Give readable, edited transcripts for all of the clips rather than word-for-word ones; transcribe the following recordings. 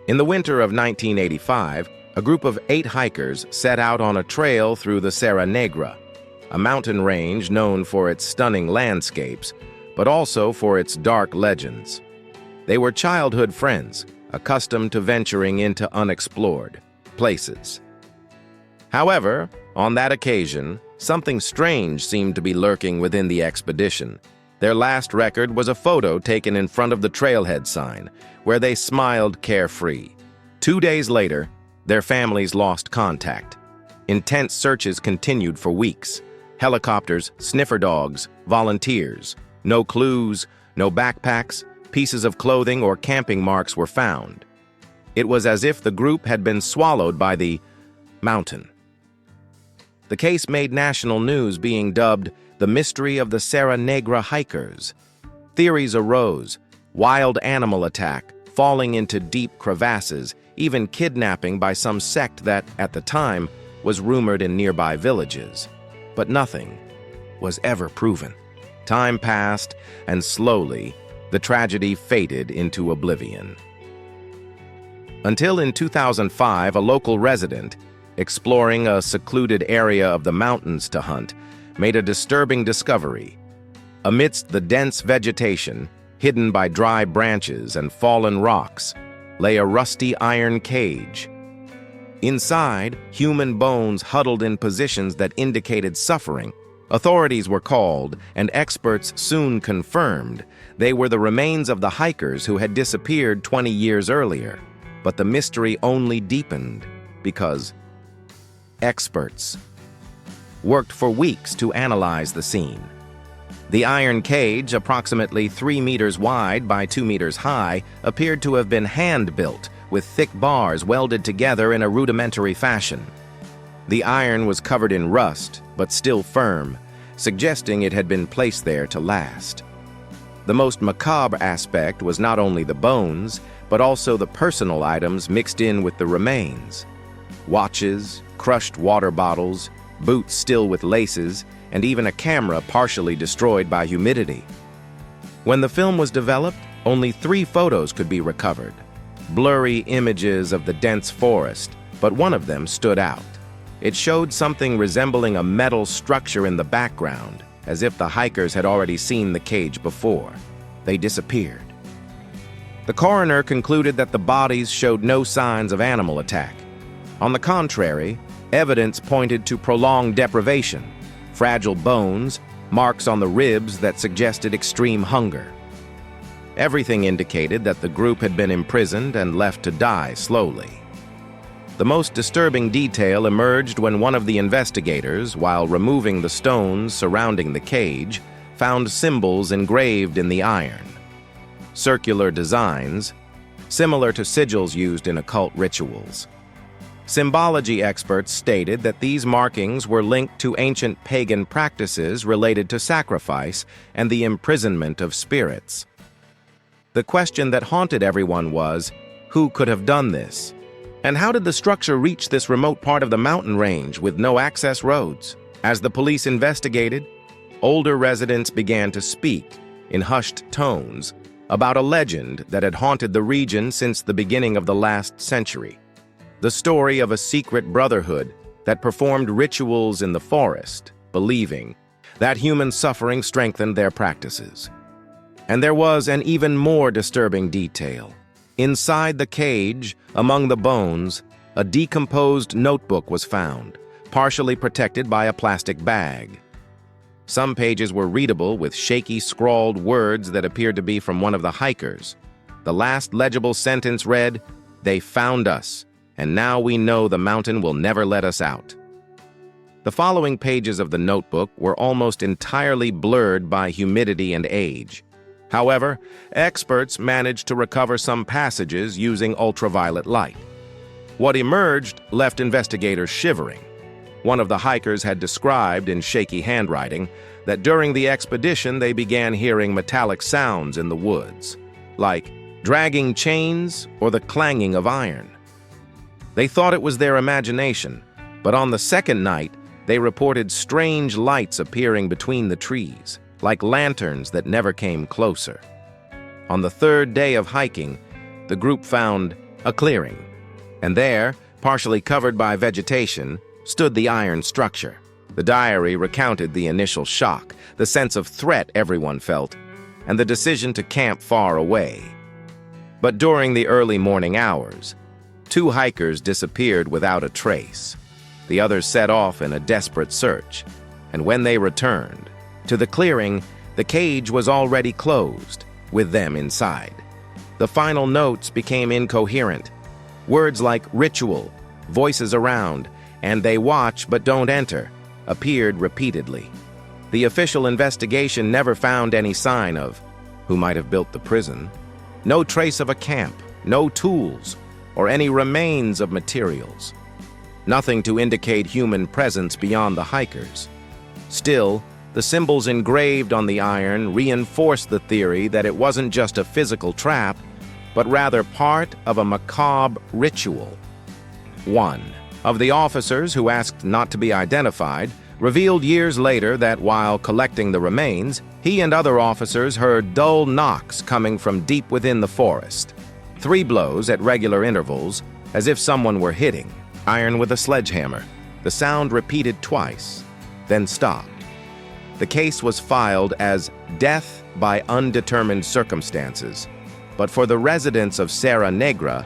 In the winter of 1985, a group of 8 hikers set out on a trail through the Serra Negra, a mountain range known for its stunning landscapes, but also for its dark legends. They were childhood friends, accustomed to venturing into unexplored places. However, on that occasion, something strange seemed to be lurking within the expedition. Their last record was a photo taken in front of the trailhead sign, where they smiled carefree. 2 days later, their families lost contact. Intense searches continued for weeks. Helicopters, sniffer dogs, volunteers. No clues, no backpacks, pieces of clothing or camping marks were found. It was as if the group had been swallowed by the mountain. The case made national news, being dubbed the mystery of the Serra Negra hikers. Theories arose: wild animal attack, falling into deep crevasses, even kidnapping by some sect that, at the time, was rumored in nearby villages. But nothing was ever proven. Time passed, and slowly, the tragedy faded into oblivion. Until in 2005, a local resident, exploring a secluded area of the mountains to hunt, made a disturbing discovery. Amidst the dense vegetation, hidden by dry branches and fallen rocks, lay a rusty iron cage. Inside, human bones huddled in positions that indicated suffering. Authorities were called, and experts soon confirmed they were the remains of the hikers who had disappeared 20 years earlier. But the mystery only deepened because experts worked for weeks to analyze the scene. The iron cage, approximately 3 meters wide by 2 meters high, appeared to have been hand-built, with thick bars welded together in a rudimentary fashion. The iron was covered in rust, but still firm, suggesting it had been placed there to last. The most macabre aspect was not only the bones, but also the personal items mixed in with the remains. Watches, crushed water bottles, boots still with laces, and even a camera partially destroyed by humidity. When the film was developed, only 3 photos could be recovered. Blurry images of the dense forest, but one of them stood out. It showed something resembling a metal structure in the background, as if the hikers had already seen the cage before. They disappeared. The coroner concluded that the bodies showed no signs of animal attack. On the contrary, evidence pointed to prolonged deprivation, fragile bones, marks on the ribs that suggested extreme hunger. Everything indicated that the group had been imprisoned and left to die slowly. The most disturbing detail emerged when one of the investigators, while removing the stones surrounding the cage, found symbols engraved in the iron. Circular designs, similar to sigils used in occult rituals. Symbology experts stated that these markings were linked to ancient pagan practices related to sacrifice and the imprisonment of spirits. The question that haunted everyone was, who could have done this? And how did the structure reach this remote part of the mountain range with no access roads? As the police investigated, older residents began to speak, in hushed tones, about a legend that had haunted the region since the beginning of the last century. The story of a secret brotherhood that performed rituals in the forest, believing that human suffering strengthened their practices. And there was an even more disturbing detail. Inside the cage, among the bones, a decomposed notebook was found, partially protected by a plastic bag. Some pages were readable with shaky scrawled words that appeared to be from one of the hikers. The last legible sentence read, "They found us, and now we know the mountain will never let us out." The following pages of the notebook were almost entirely blurred by humidity and age. However, experts managed to recover some passages using ultraviolet light. What emerged left investigators shivering. One of the hikers had described in shaky handwriting that during the expedition they began hearing metallic sounds in the woods, like dragging chains or the clanging of iron. They thought it was their imagination, but on the second night, they reported strange lights appearing between the trees, like lanterns that never came closer. On the 3rd day of hiking, the group found A clearing. And there, partially covered by vegetation, stood the iron structure. The diary recounted the initial shock, the sense of threat everyone felt, and the decision to camp far away. But during the early morning hours, 2 hikers disappeared without a trace. The others set off in a desperate search, and when they returned to the clearing, the cage was already closed, with them inside. The final notes became incoherent. Words like ritual, voices around, and they watch but don't enter appeared repeatedly. The official investigation never found any sign of who might have built the prison. No trace of a camp, no tools, or any remains of materials. Nothing to indicate human presence beyond the hikers. Still, the symbols engraved on the iron reinforced the theory that it wasn't just a physical trap, but rather part of a macabre ritual. One of the officers who asked not to be identified revealed years later that while collecting the remains, he and other officers heard dull knocks coming from deep within the forest. 3 blows at regular intervals, as if someone were hitting iron with a sledgehammer. The sound repeated twice, then stopped. The case was filed as death by undetermined circumstances, but for the residents of Serra Negra,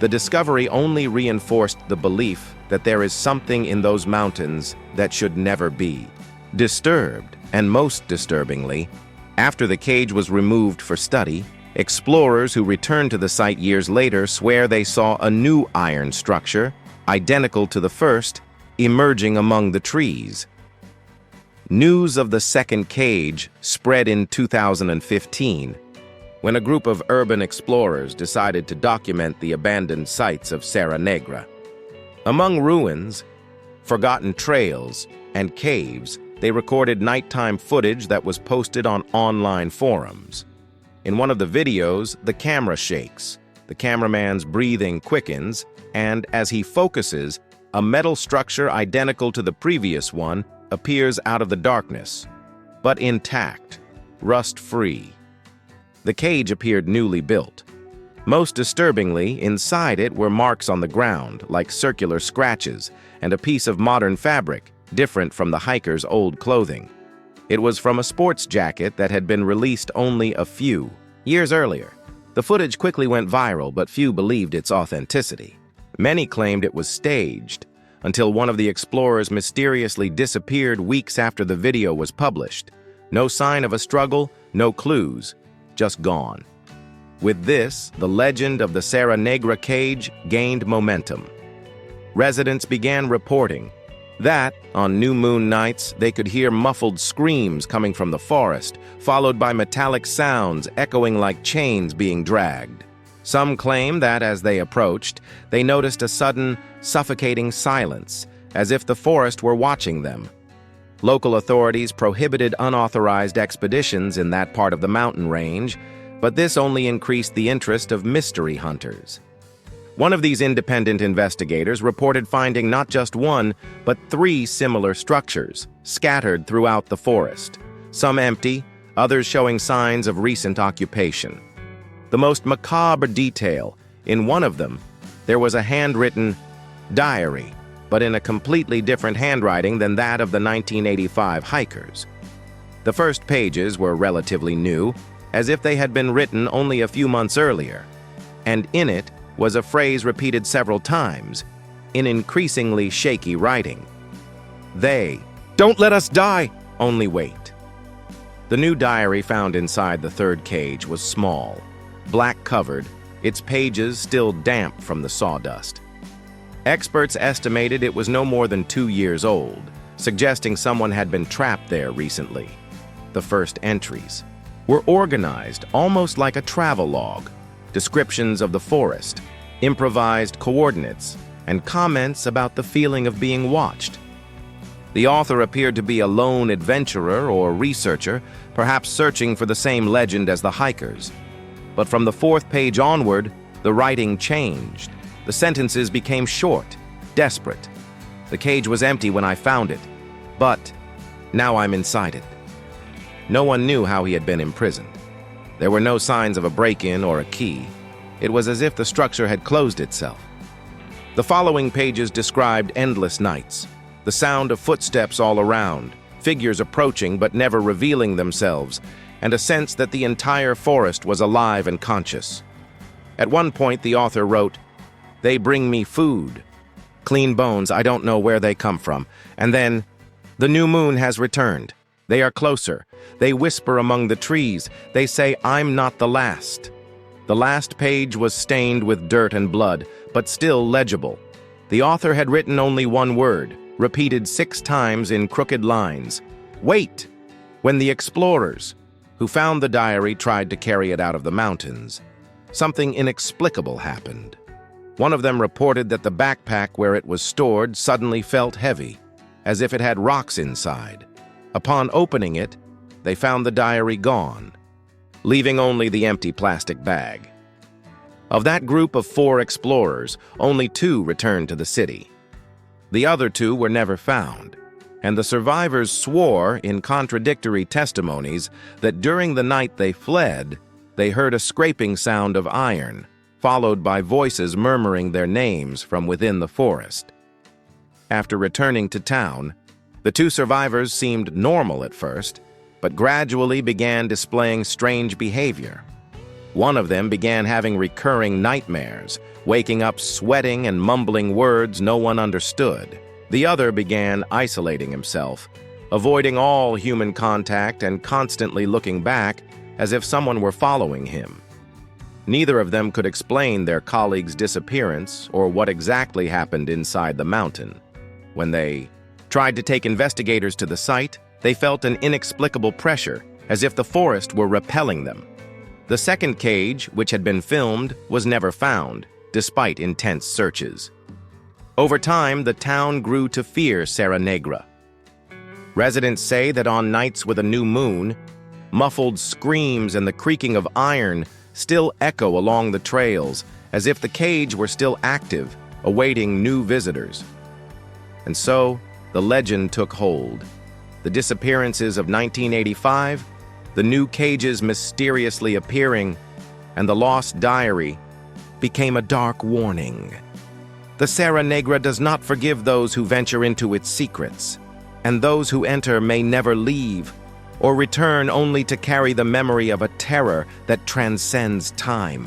the discovery only reinforced the belief that there is something in those mountains that should never be disturbed. And most disturbingly, after the cage was removed for study, explorers who returned to the site years later swear they saw a new iron structure, identical to the first, emerging among the trees. News of the second cage spread in 2015, when a group of urban explorers decided to document the abandoned sites of Serra Negra. Among ruins, forgotten trails, and caves, they recorded nighttime footage that was posted on online forums. In one of the videos, the camera shakes, the cameraman's breathing quickens, and as he focuses, a metal structure identical to the previous one appears out of the darkness, but intact, rust-free. The cage appeared newly built. Most disturbingly, inside it were marks on the ground, like circular scratches, and a piece of modern fabric, different from the hiker's old clothing. It was from a sports jacket that had been released only a few years earlier. The footage quickly went viral, but few believed its authenticity. Many claimed it was staged, until one of the explorers mysteriously disappeared weeks after the video was published. No sign of a struggle, no clues, just gone. With this, the legend of the Serra Negra cage gained momentum. Residents began reporting that, on new moon nights, they could hear muffled screams coming from the forest, followed by metallic sounds echoing like chains being dragged. Some claim that, as they approached, they noticed a sudden, suffocating silence, as if the forest were watching them. Local authorities prohibited unauthorized expeditions in that part of the mountain range, but this only increased the interest of mystery hunters. One of these independent investigators reported finding not just one, but 3 similar structures, scattered throughout the forest, some empty, others showing signs of recent occupation. The most macabre detail, in one of them, there was a handwritten diary, but in a completely different handwriting than that of the 1985 hikers. The first pages were relatively new, as if they had been written only a few months earlier, and in it was a phrase repeated several times, in increasingly shaky writing. They, "Don't let us die, only wait." The new diary found inside the third cage was small, black-covered, its pages still damp from the sawdust. Experts estimated it was no more than 2 years old, suggesting someone had been trapped there recently. The first entries were organized almost like a travelogue, descriptions of the forest, improvised coordinates, and comments about the feeling of being watched. The author appeared to be a lone adventurer or researcher, perhaps searching for the same legend as the hikers. But from the 4th page onward, the writing changed. The sentences became short, desperate. The cage was empty when I found it, but now I'm inside it. No one knew how he had been imprisoned. There were no signs of a break-in or a key. It was as if the structure had closed itself. The following pages described endless nights, the sound of footsteps all around, figures approaching but never revealing themselves, and a sense that the entire forest was alive and conscious. At one point, the author wrote, "They bring me food. Clean bones, I don't know where they come from." And then, "The new moon has returned. They are closer. They whisper among the trees. They say, 'I'm not the last.'" The last page was stained with dirt and blood, but still legible. The author had written only one word, repeated 6 times in crooked lines. "Wait!" When the explorers, who found the diary, tried to carry it out of the mountains, something inexplicable happened. One of them reported that the backpack where it was stored suddenly felt heavy, as if it had rocks inside. Upon opening it, they found the diary gone, leaving only the empty plastic bag. Of that group of 4 explorers, only 2 returned to the city. The other 2 were never found, and the survivors swore in contradictory testimonies that during the night they fled, they heard a scraping sound of iron, followed by voices murmuring their names from within the forest. After returning to town, the 2 survivors seemed normal at first, but gradually began displaying strange behavior. One of them began having recurring nightmares, waking up sweating and mumbling words no one understood. The other began isolating himself, avoiding all human contact and constantly looking back as if someone were following him. Neither of them could explain their colleague's disappearance or what exactly happened inside the mountain. When they tried to take investigators to the site, they felt an inexplicable pressure, as if the forest were repelling them. The second cage, which had been filmed, was never found, despite intense searches. Over time, the town grew to fear Serra Negra. Residents say that on nights with a new moon, muffled screams and the creaking of iron still echo along the trails, as if the cage were still active, awaiting new visitors. And so, the legend took hold. The disappearances of 1985, the new cages mysteriously appearing, and the lost diary became a dark warning. The Serra Negra does not forgive those who venture into its secrets, and those who enter may never leave, or return only to carry the memory of a terror that transcends time.